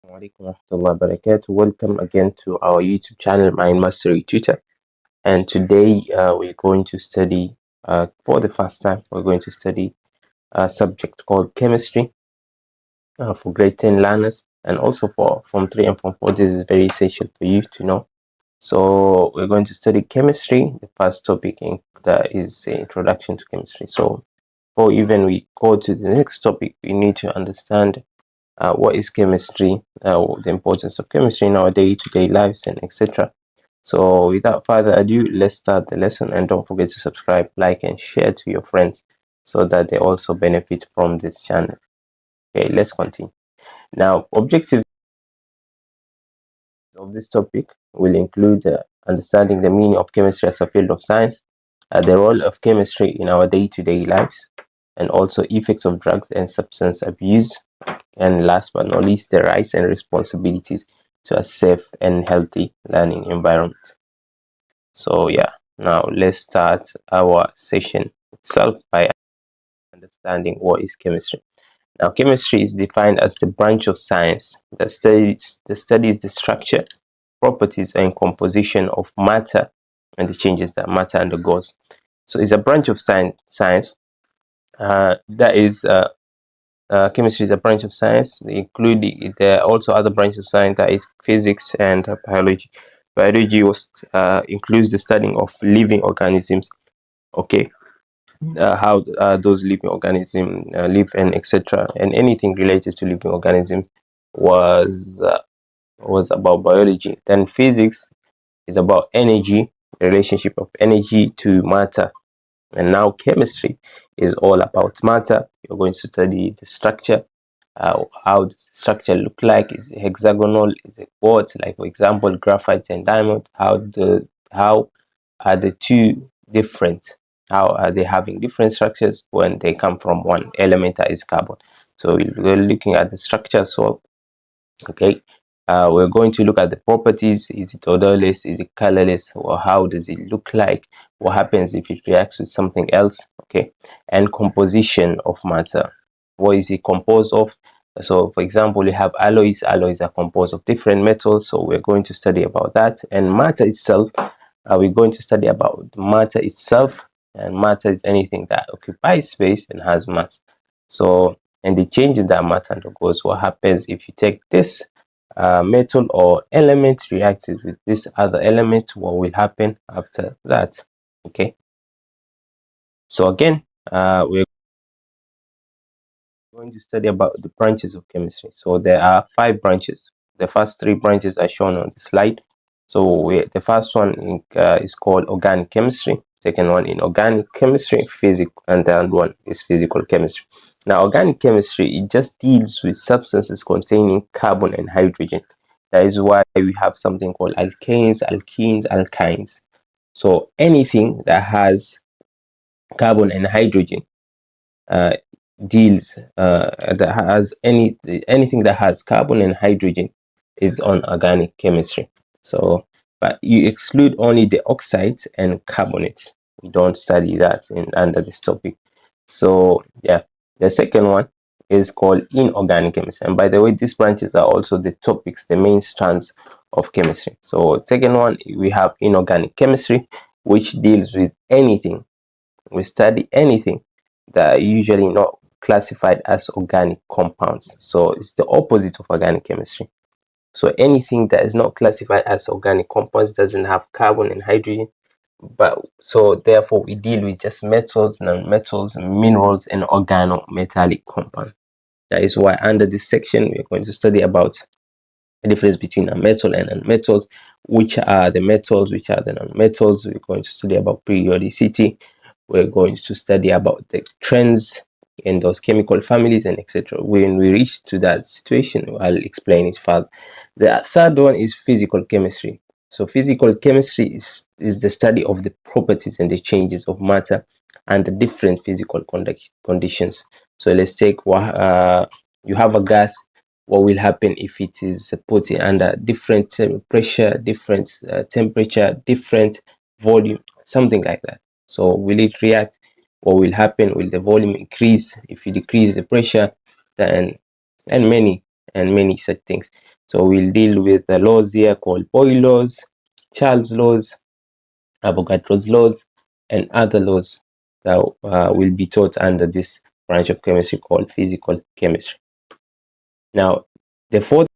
Alaikum warahmatullahi wabarakatuh. Welcome again to our YouTube channel, Mind Mastery Tutor. And today we're going to study, for the first time, we're going to study a subject called chemistry for grade 10 learners, and also for Form 3 and Form 4. This is very essential for you to know. So we're going to study chemistry. The first topic that is the introduction to chemistry. So before even we go to the next topic, we need to understand what is chemistry, the importance of chemistry in our day-to-day lives, and etc. So without further ado, let's start the lesson, and don't forget to subscribe, like, and share to your friends so that they also benefit from this channel. Okay, let's continue. Now, objectives of this topic will include understanding the meaning of chemistry as a field of science, the role of chemistry in our day-to-day lives, and also effects of drugs and substance abuse, and last but not least, the rights and responsibilities to a safe and healthy learning environment. So yeah, now let's start our session itself by understanding what is chemistry. Now, chemistry is defined as the branch of science that studies the structure, properties, and composition of matter and the changes that matter undergoes. So it's a branch of science that is chemistry is a branch of science, including there are also other branches of science that is physics and biology. Biology was includes the studying of living organisms. Okay, how those living organisms live and etc. And anything related to living organisms was uh, was about biology. Then physics is about energy, the relationship of energy to matter. And now chemistry is all about matter. You're going to study the structure, how the structure look like. Is it hexagonal? Is it what? Like for example, graphite and diamond. How are the two different? How are they having different structures when they come from one element that is carbon? So we're looking at the structure. So okay, we're going to look at the properties. Is it odorless? Is it colorless? Or how does it look like? What happens if it reacts with something else? Okay, and composition of matter. What is it composed of? So for example, you have alloys. Alloys are composed of different metals, so we're going to study about that. And matter itself, we're going to study about matter itself. And matter is anything that occupies space and has mass. So, and the changes that matter undergoes. What happens if you take this metal or element, reacts with this other element? What will happen after that? Okay, so again, we're going to study about the branches of chemistry. So there are 5 branches. The first 3 branches are shown on the slide. So the first one is called organic chemistry. Second one in organic chemistry, physical, and the third one is physical chemistry. Now, organic chemistry, it just deals with substances containing carbon and hydrogen. That is why we have something called alkanes, alkenes, alkynes. So anything that has carbon and hydrogen uh, deals that has anything that has carbon and hydrogen is on organic chemistry. So, but you exclude only the oxides and carbonates. We don't study that in under this topic. So yeah, the second one is called inorganic chemistry. And by the way, these branches are also the topics, the main strands of chemistry. So second one, we have inorganic chemistry, which deals with anything. We study anything that are usually not classified as organic compounds. So it's the opposite of organic chemistry. So anything that is not classified as organic compounds doesn't have carbon and hydrogen. But so therefore we deal with just metals, non-metals, minerals, and organometallic compounds. That is why under this section we're going to study about the difference between a metal and non-metals, which are the metals, which are the non-metals. We're going to study about periodicity. We're going to study about the trends in those chemical families and etc. When we reach to that situation, I'll explain it further. The third one is physical chemistry. So physical chemistry is the study of the properties and the changes of matter and the different physical conditions. So let's take you have a gas. What will happen if it is put under different pressure, different temperature, different volume, something like that? So will it react? What will happen? Will the volume increase if you decrease the pressure? Then and many such things. So we'll deal with the laws here called Boyle laws, Charles laws, Avogadro's laws, and other laws that will be taught under this branch of chemistry called physical chemistry. Now, the fourth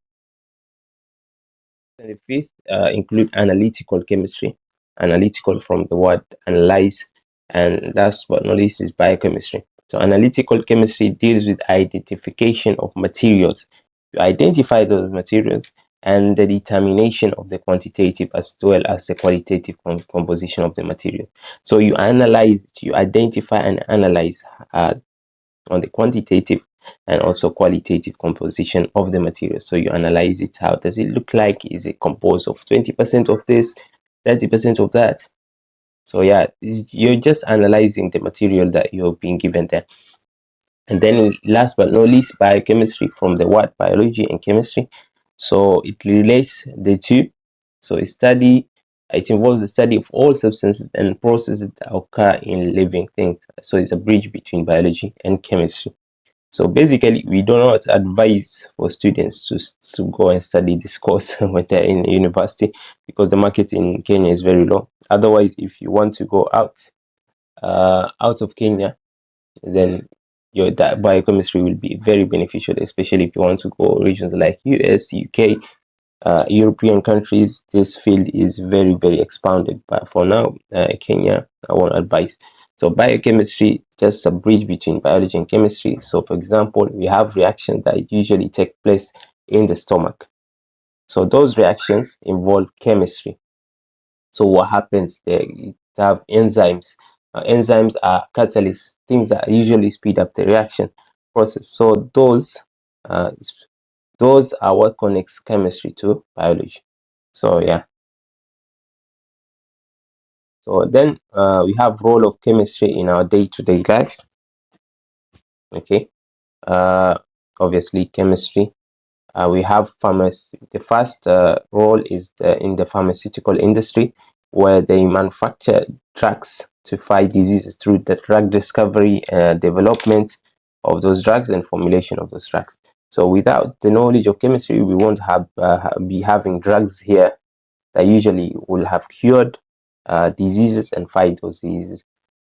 and the fifth include analytical chemistry, analytical from the word analyze, and last but not least is biochemistry. So analytical chemistry deals with identification of materials. You identify those materials and the determination of the quantitative as well as the qualitative composition of the material. So you analyze, you identify and analyze on the quantitative and also qualitative composition of the material. So you analyze it. How does it look like? Is it composed of 20% of this, 30% of that? So yeah, you're just analyzing the material that you're being given there. And then last but not least, biochemistry from the word biology and chemistry. So it relates the two. So it involves the study of all substances and processes that occur in living things. So it's a bridge between biology and chemistry. So basically, we do not advise for students to go and study this course when they're in university because the market in Kenya is very low. Otherwise, if you want to go out of Kenya, then your that biochemistry will be very beneficial, especially if you want to go regions like US, UK, European countries. This field is very, very expounded. But for now, Kenya, I won't advise. So biochemistry, just a bridge between biology and chemistry. So for example, we have reactions that usually take place in the stomach. So those reactions involve chemistry. So what happens there? You have enzymes. Enzymes are catalysts, things that usually speed up the reaction process. So uh, those are what connects chemistry to biology. So yeah. So then we have role of chemistry in our day-to-day lives. Okay. Uh, Obviously chemistry. We have the first role is in the pharmaceutical industry, where they manufacture drugs to fight diseases through the drug discovery, development of those drugs, and formulation of those drugs. So without the knowledge of chemistry, we won't be having drugs here that usually will have cured diseases and fight those diseases.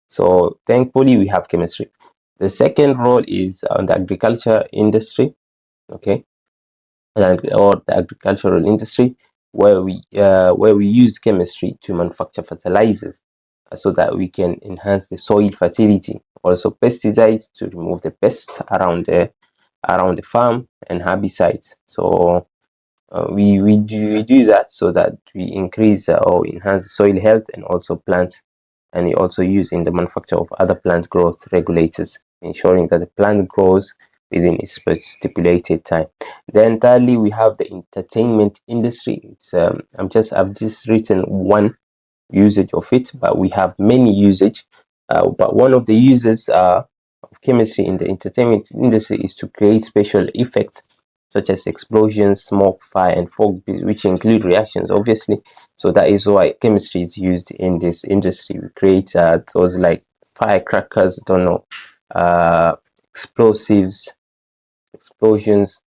So thankfully, we have chemistry. The second role is on the agriculture industry. Okay, or the agricultural industry, where we use chemistry to manufacture fertilizers so that we can enhance the soil fertility. Also pesticides to remove the pests around the farm, and herbicides. So we do that so that we increase or enhance soil health and also plants, and we also use in the manufacture of other plant growth regulators, ensuring that the plant grows within its stipulated time. Then thirdly, we have the entertainment industry. I've just written one usage of it, but we have many usage. But one of the uses of chemistry in the entertainment industry is to create special effects such as explosions, smoke, fire, and fog, which include reactions, obviously. So that is why chemistry is used in this industry. We create those like firecrackers, don't know, uh, explosives, explosions,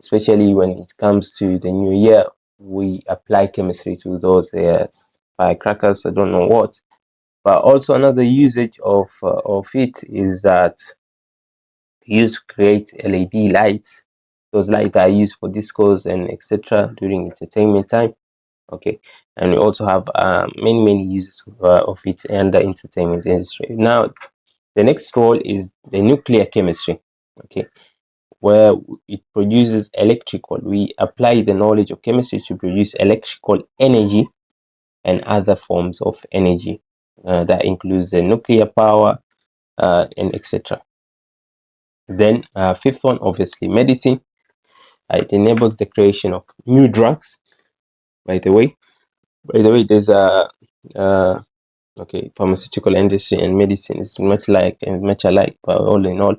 especially when it comes to the new year. We apply chemistry to those firecrackers. I don't know what, but also another usage of it is that used to create LED lights. Those lights are used for discos and etc. during entertainment time. Okay, and we also have many uses of it in the entertainment industry. Now, the next role is the nuclear chemistry. Okay, where it produces electrical. We apply the knowledge of chemistry to produce electrical energy and other forms of energy. That includes the nuclear power and etc. Then fifth one, obviously, medicine. It enables the creation of new drugs. By the way, there's a okay, pharmaceutical industry and medicine is much alike, but all in all,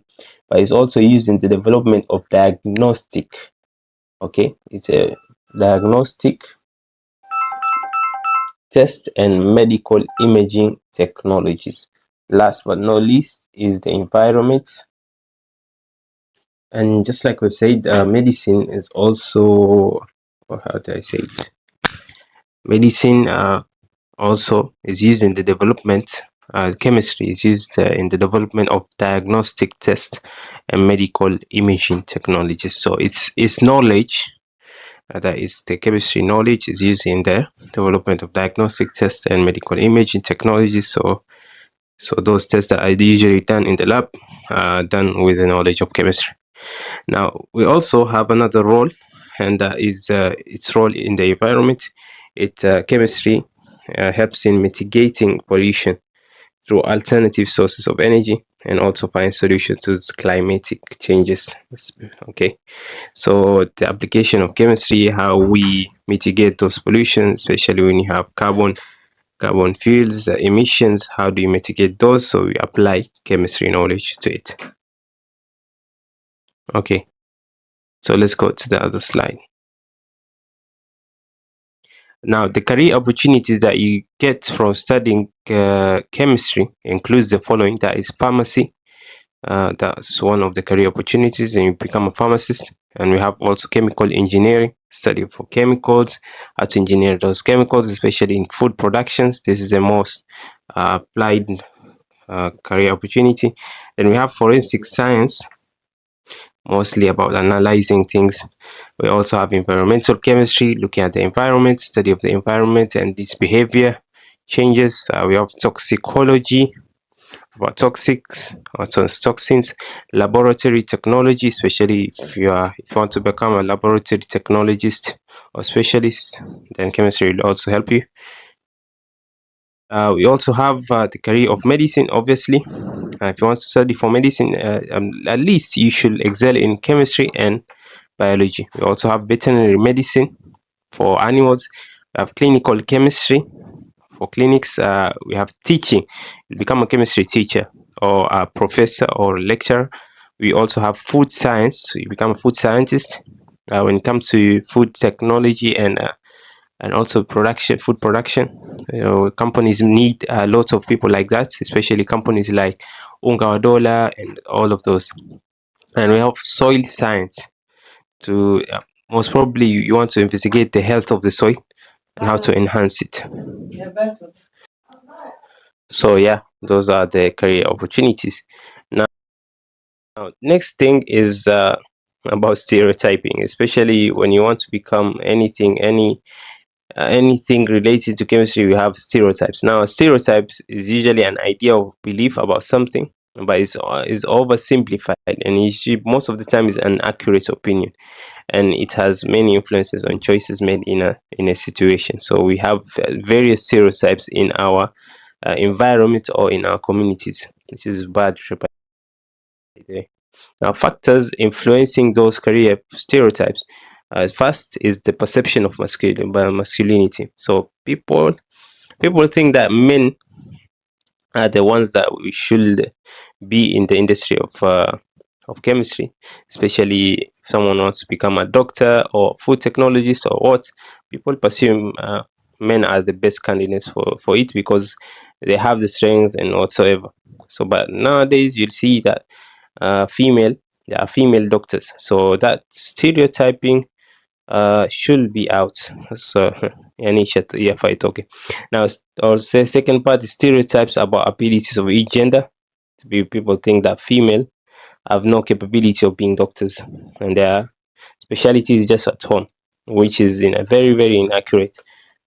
but it's also used in the development of diagnostic. Okay, it's a diagnostic test and medical imaging technologies. Last but not least is the environment. And just like we said, medicine is also or how do I say it? Medicine also is used in the development. Chemistry is used in the development of diagnostic tests and medical imaging technologies. So it's knowledge, that is the chemistry knowledge is used in the development of diagnostic tests and medical imaging technologies. So those tests that are usually done in the lab are done with the knowledge of chemistry. Now we also have another role, and that is its role in the environment. Chemistry helps in mitigating pollution through alternative sources of energy and also find solutions to climatic changes. Okay, so the application of chemistry, how we mitigate those pollutions, especially when you have carbon fuels emissions, how do you mitigate those? So we apply chemistry knowledge to it. Okay, so let's go to the other slide. Now, the career opportunities that you get from studying chemistry includes the following. That is pharmacy. That's one of the career opportunities, and you become a pharmacist. And we have also chemical engineering, study for chemicals, how to engineer those chemicals, especially in food productions. This is the most applied career opportunity. Then we have forensic science, mostly about analyzing things. We also have environmental chemistry, looking at the environment, study of the environment and its behavior changes. We have toxicology, about toxins, laboratory technology, especially if you want to become a laboratory technologist or specialist, then chemistry will also help you. We also have the career of medicine, obviously. If you want to study for medicine, at least you should excel in chemistry and biology. We also have veterinary medicine for animals. We have clinical chemistry for clinics. We have teaching. You become a chemistry teacher or a professor or lecturer. We also have food science. So you become a food scientist. When it comes to food technology and also food production, companies need lots of people like that, especially companies like Unga Wadola and all of those. And we have soil science. To Most probably you want to investigate the health of the soil and how to enhance it. So yeah, those are the career opportunities. Now next thing is about stereotyping, especially when you want to become anything related to chemistry. We have stereotypes. Now stereotypes is usually an idea of belief about something, but is oversimplified, and most of the time is an accurate opinion, and it has many influences on choices made in a situation. So we have various stereotypes in our environment or in our communities, which is bad. Now, factors influencing those career stereotypes. First is the perception of masculinity. So people think that men are the ones that we should be in the industry of chemistry, especially if someone wants to become a doctor or food technologist or what. People presume men are the best candidates for it because they have the strength and whatsoever. So, but nowadays you'll see that female there are female doctors, so that stereotyping should be out. So yani fight. Okay, now or say second part is stereotypes about abilities of each gender. People think that female have no capability of being doctors, and their specialty is just at home, which is in a very inaccurate.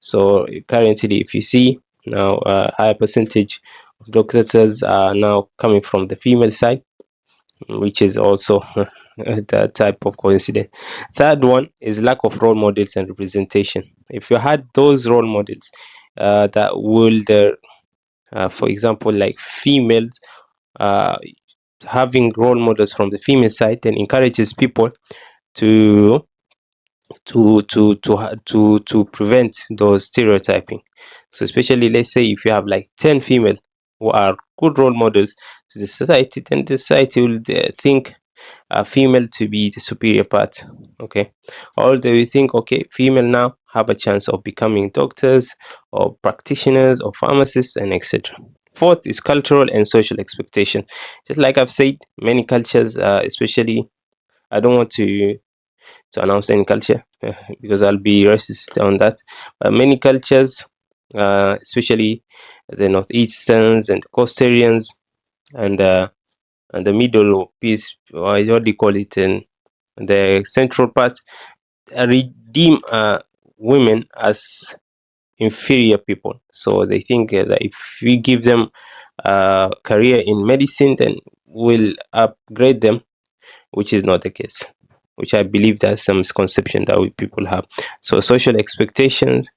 So currently, if you see now, a higher percentage of doctors are now coming from the female side, which is also that type of coincidence. Third one is lack of role models and representation. If you had those role models that would, for example, like females, uh, having role models from the female side, then encourages people to to prevent those stereotyping. So especially, let's say if you have like 10 female who are good role models to the society, then the society will think female to be the superior part. Okay, or they will think, okay, female now have a chance of becoming doctors or practitioners or pharmacists and etc. Fourth is cultural and social expectation. Just like I've said, many cultures, especially, I don't want to to announce any culture because I'll be racist on that. Many cultures, especially the northeasterns and coastarians and the middle piece, or what do you call it, and the central part, redeem women as inferior people. So they think that if we give them a career in medicine, then we'll upgrade them, which is not the case. Which I believe that's some misconception that people have. So social expectations,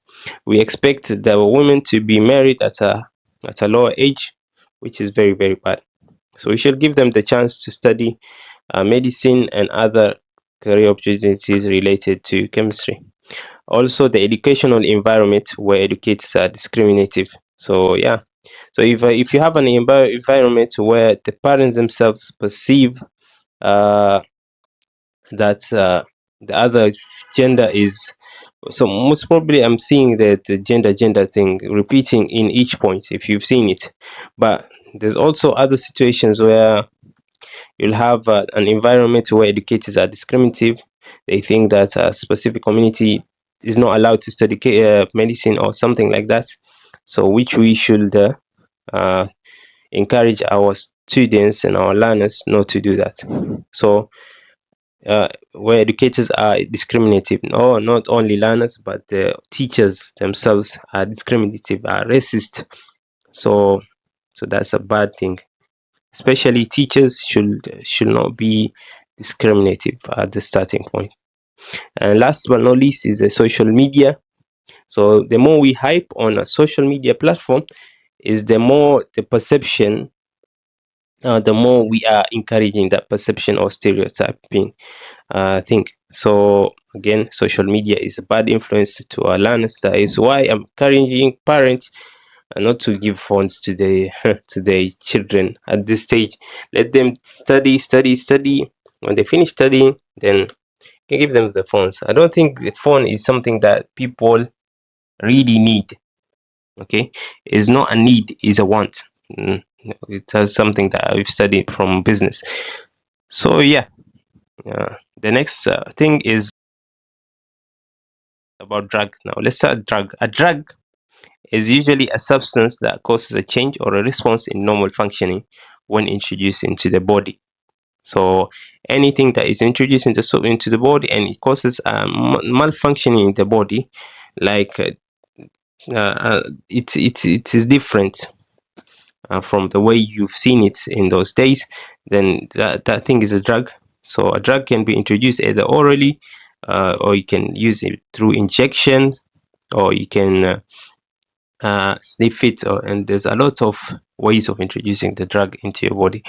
we expect the women to be married at a lower age, which is very very bad. So we should give them the chance to study medicine and other career opportunities related to chemistry. Also, the educational environment where educators are discriminative. So yeah, so if you have an environment where the parents themselves perceive that the other gender is, so most probably I'm seeing that the gender thing repeating in each point if you've seen it. But there's also other situations where you'll have an environment where educators are discriminative. They think that a specific community is not allowed to study medicine or something like that. So which we should uh, encourage our students and our learners not to do that. So where educators are discriminative, no, not only learners but the teachers themselves are discriminative, are racist. So that's a bad thing. Especially teachers should not be discriminative at the starting point. And last but not least is the social media. So the more we hype on a social media platform, is the more the perception, the more we are encouraging that perception or stereotyping thing. So again, social media is a bad influence to our learners. That is why I'm encouraging parents not to give phones to the to their children at this stage. Let them study. When they finish studying, then you can give them the phones. I don't think the phone is something that people really need. Okay, it's not a need, it's a want. It has something that I've studied from business. So yeah, the next thing is about drug. Now let's start drug. A drug is usually a substance that causes a change or a response in normal functioning when introduced into the body. So anything that is introduced into the body and it causes malfunctioning in the body, like it is different from the way you've seen it in those days, then that thing is a drug. So a drug can be introduced either orally, or you can use it through injections, or you can sniff it, and there's a lot of ways of introducing the drug into your body.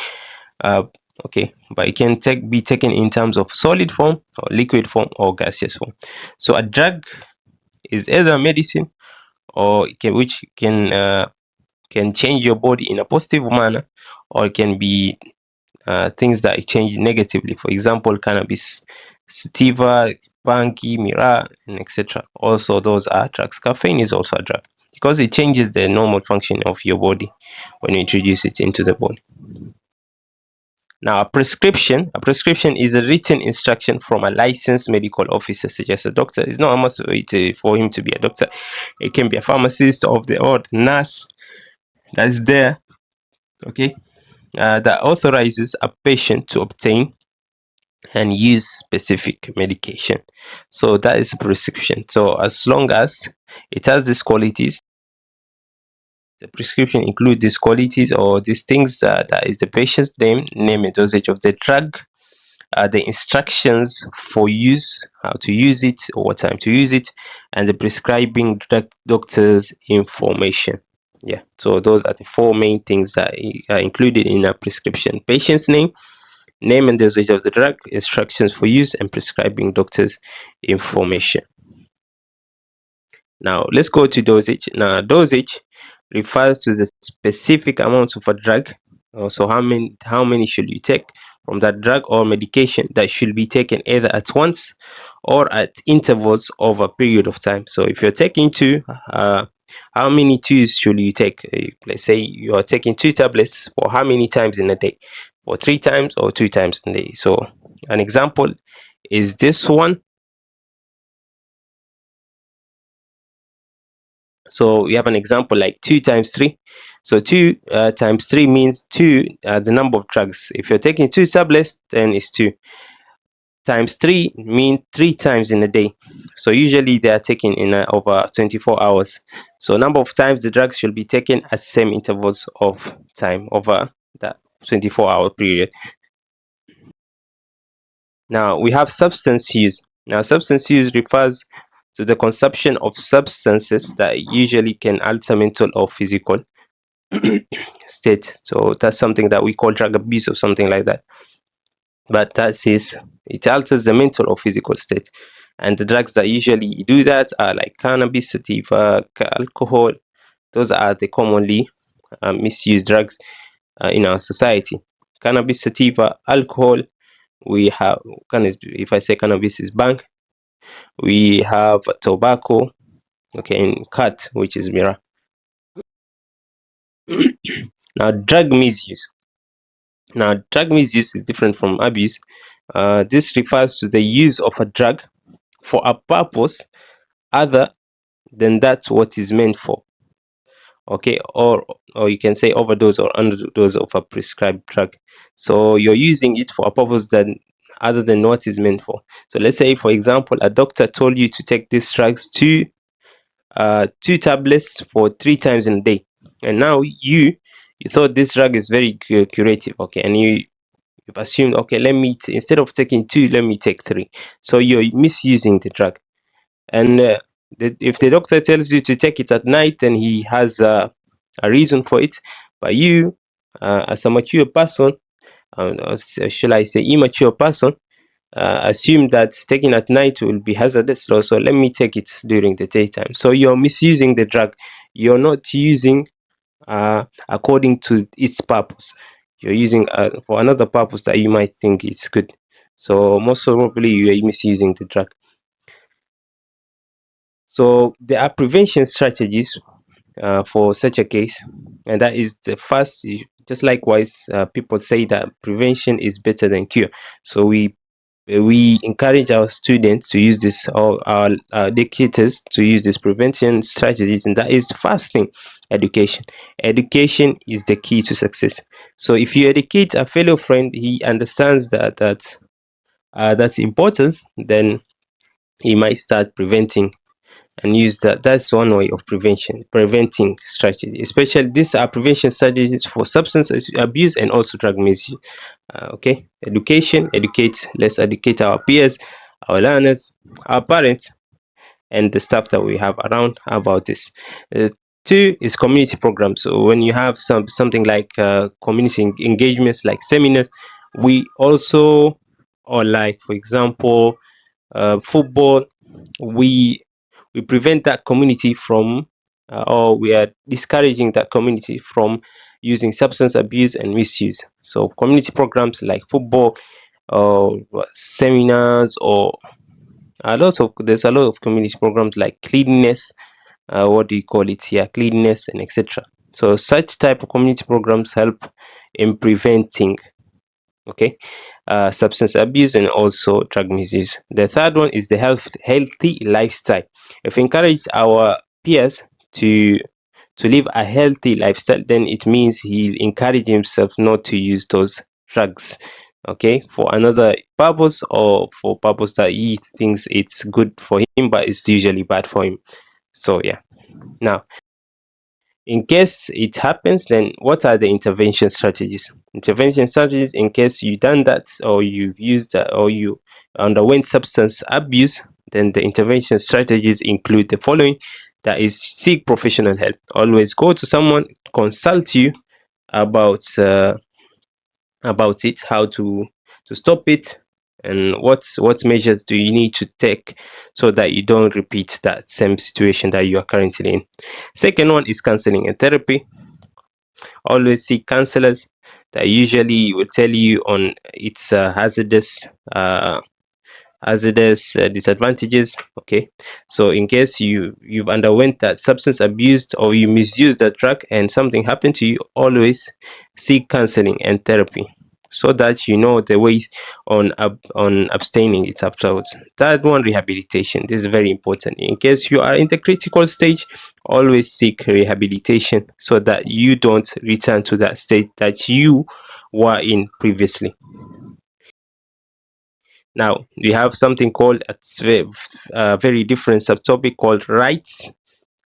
uh, okay, but it can be taken in terms of solid form or liquid form or gaseous form. So a drug is either medicine or which can change your body in a positive manner, or it can be things that change negatively. For example, cannabis sativa, bangi, mira, and etc. Also those are drugs. Caffeine is also a drug because it changes the normal function of your body when you introduce it into the body. Now, a prescription is a written instruction from a licensed medical officer, such as a doctor. It's not a must for him to be a doctor. It can be a pharmacist or the nurse that is there, okay, that authorizes a patient to obtain and use specific medication. So that is a prescription. So as long as it has these qualities, the prescription include these qualities or these things, that is the patient's name and dosage of the drug, the instructions for use, how to use it, or what time to use it, and the prescribing doctor's information. Yeah, so those are the four main things that are included in a prescription: patient's name and dosage of the drug, instructions for use, and prescribing doctor's information. Now let's go to dosage. Now dosage refers to the specific amount of a drug. So how many should you take from that drug or medication that should be taken either at once or at intervals of a period of time. So if you're taking two, how many twos should you take? Let's say you are taking 2 tablets for how many times in a day? For 3 times or 2 times in a day. So an example is this one. So we have an example like 2 times 3. So 2 times 3 means 2, the number of drugs. If you're taking 2 tablets, then it's 2 times 3 mean 3 times in a day. So usually they are taken in over 24 hours. So number of times the drugs should be taken at same intervals of time over that 24-hour period. Now we have substance use. Now substance use refers to the consumption of substances that usually can alter mental or physical state. So that's something that we call drug abuse or something like that. But that is, it alters the mental or physical state. And the drugs that usually do that are like cannabis, sativa, alcohol. Those are the commonly misused drugs in our society. Cannabis, sativa, alcohol. We have, if I say cannabis is bang, we have tobacco, okay, and cut, which is mirror. Now, drug misuse. Now, drug misuse is different from abuse. This refers to the use of a drug for a purpose other than that what is meant for. Okay, or you can say overdose or underdose of a prescribed drug. So you're using it for a purpose that other than what is meant for. So let's say, for example, a doctor told you to take these drugs 2 tablets for 3 times in a day, and now you thought this drug is very curative, okay, and you've assumed, okay, let me instead of taking 2, let me take 3. So you're misusing the drug. And if the doctor tells you to take it at night, then he has a reason for it. But you, as a mature person, or shall I say immature person, assume that taking at night will be hazardous, so let me take it during the daytime. So you're misusing the drug. You're not using according to its purpose. You're using for another purpose that you might think is good. So most probably you are misusing the drug. So there are prevention strategies for such a case, and that is the first. Just likewise, people say that prevention is better than cure. So we encourage our students to use this, or our educators to use these prevention strategies, and that is the first thing: education. Education is the key to success. So if you educate a fellow friend, he understands that's importance, then he might start preventing and use that. That's one way of preventing strategy. Especially these are prevention strategies for substance abuse and also drug misuse. Okay, let's educate our peers, our learners, our parents, and the staff that we have around about this. Two is community programs. So when you have something like community engagements like seminars, we also, or like for example football, we prevent that community from or we are discouraging that community from using substance abuse and misuse. So community programs like football or seminars, or there's a lot of community programs like cleanliness, what do you call it here, cleanliness and etc. So such type of community programs help in preventing, okay, substance abuse and also drug misuse. The third one is the healthy lifestyle. If we encourage our peers to live a healthy lifestyle, then it means he'll encourage himself not to use those drugs, okay, for another purpose, or for purpose that he thinks it's good for him but it's usually bad for him. So yeah, now in case it happens, then what are the intervention strategies? Intervention strategies in case you done that, or you've used that, or you underwent substance abuse, then the intervention strategies include the following. That is, seek professional help. Always go to someone, consult you about it, how to stop it, and what measures do you need to take so that you don't repeat that same situation that you are currently in. Second one is counseling and therapy. Always seek counselors that usually will tell you on its disadvantages. Okay, so in case you've underwent that substance abuse or you misused that drug and something happened to you, always seek counseling and therapy so that you know the ways on abstaining it afterwards. Third one, rehabilitation. This is very important. In case you are in the critical stage, always seek rehabilitation so that you don't return to that state that you were in previously. Now we have something called a very different subtopic called rights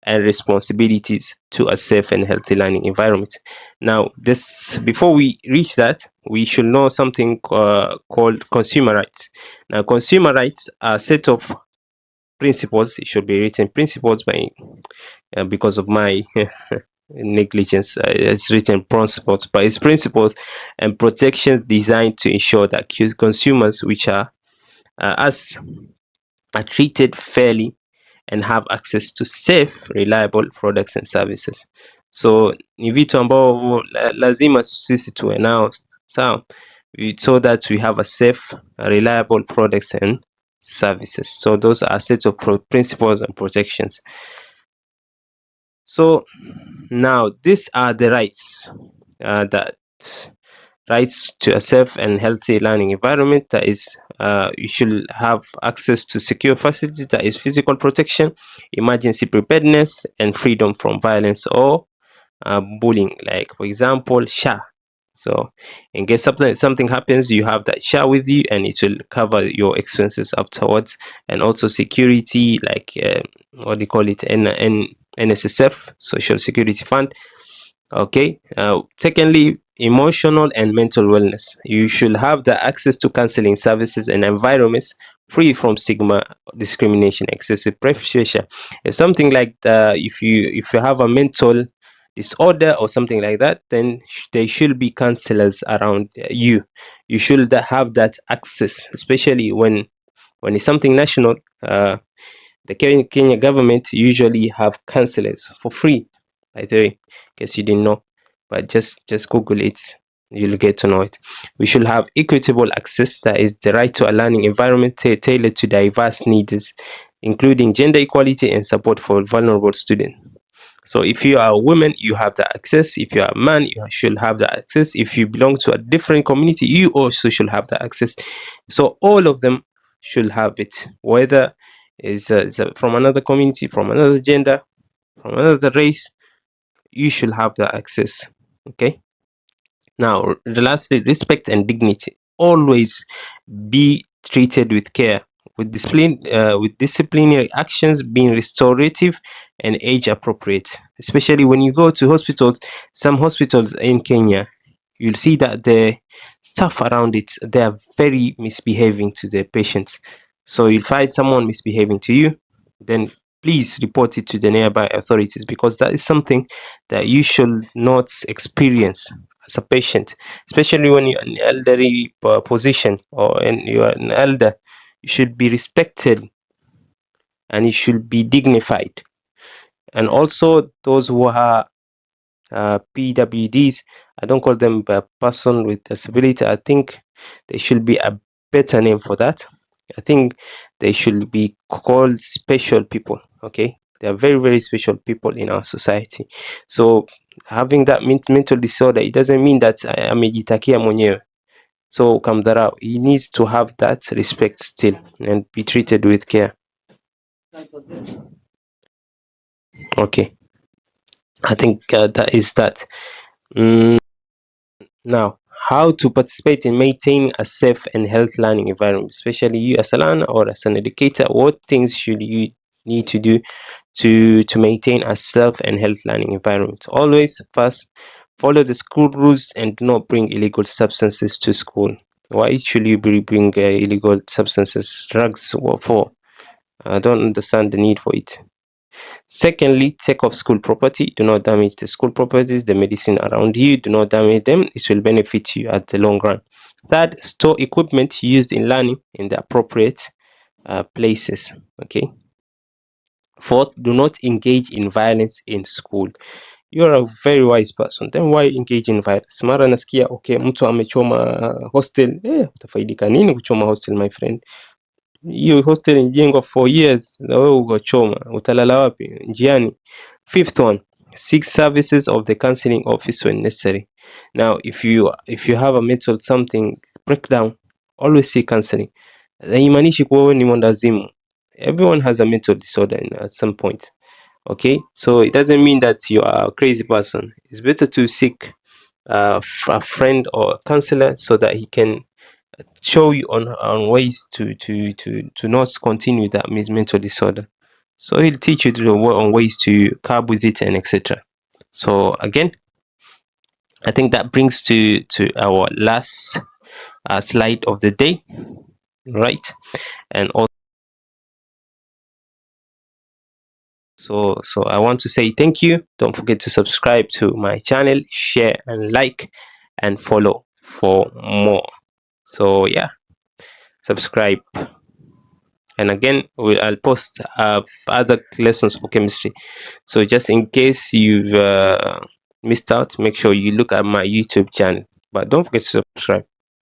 and responsibilities to a safe and healthy learning environment. Now, this before we reach that, we should know something called consumer rights. Now, consumer rights are a set of principles. It should be written principles by because of my negligence. It's written principles, but it's principles and protections designed to ensure that consumers, which are us, are treated fairly and have access to safe, reliable products and services. So ni vitu ambao lazima sisi tuwe nao, sawa, so that we have a safe, reliable products and services. So those are sets of principles and protections. So now these are the rights that rights to a safe and healthy learning environment. That is, you should have access to secure facilities, that is physical protection, emergency preparedness, and freedom from violence or bullying, like for example SHA. So in case something happens, you have that SHA with you and it will cover your expenses afterwards. And also security, like what do you call it, NSSF, Social Security Fund. Okay. Secondly, emotional and mental wellness. You should have the access to counseling services and environments free from stigma, discrimination, excessive pressure. If something like if you have a mental disorder or something like that, then there should be counselors around you. You should have that access, especially when it's something national. The Kenya government usually have counselors for free, by the way, in case you didn't know, but just Google it, you'll get to know it. We should have equitable access, that is the right to a learning environment tailored to diverse needs, including gender equality and support for vulnerable students. So if you are a woman, you have the access. If you are a man, you should have the access. If you belong to a different community, you also should have the access. So all of them should have it, whether is from another community, from another gender, from another race, you should have the access. Okay. Now, lastly, respect and dignity. Always be treated with care, with disciplinary actions being restorative and age appropriate. Especially when you go to hospitals, some hospitals in Kenya, you'll see that the staff around it, they are very misbehaving to the patients. So you'll find someone misbehaving to you, then please report it to the nearby authorities, because that is something that you should not experience as a patient, especially when you're in an elderly position or you are an elder. You should be respected and you should be dignified. And also those who are PWDs, I don't call them a person with disability. I think there should be a better name for that. I think they should be called special people. Okay, they are very, very special people in our society. So having that mental disorder, it doesn't mean that amejitakia mwenyewe, so kamdharau. He needs to have that respect still and be treated with care. Okay, I think that is that. Now, how to participate in maintaining a safe and healthy learning environment, especially you as a learner or as an educator. What things should you need to do to maintain a safe and healthy learning environment? Always, first, follow the school rules and do not bring illegal substances to school. Why should you bring illegal substances, drugs? What for? I don't understand the need for it. Secondly, take off school property. Do not damage the school properties, the medicine around you. Do not damage them. It will benefit you at the long run. Third, store equipment used in learning in the appropriate places. Okay. Fourth, do not engage in violence in school. You're a very wise person, then why engage in violence? Mara nasikia okay, mtu amechoma hostel. Utafaidika nini kuchoma hostel, my friend? Hiyo hostel ilijengwa for years na wewe ukachoma, utalala wapi? Njiani. Fifth one, Seek services of the counseling office when necessary. Now, if you have a mental something breakdown, always seek counseling. Haimaanishi kuwa wewe ni mwendazimu. Everyone has a mental disorder at some point. Okay, so it doesn't mean that you are a crazy person. It's better to seek a friend or a counselor so that he can show you on ways to not continue that mental disorder. So he'll teach you on ways to cope with it and etc. So again, I think that brings to our last slide of the day, right? And also, so I want to say thank you. Don't forget to subscribe to my channel, share and like, and follow for more. So yeah, subscribe. And again, I'll post other lessons for chemistry. So just in case you've missed out, make sure you look at my YouTube channel. But don't forget to subscribe.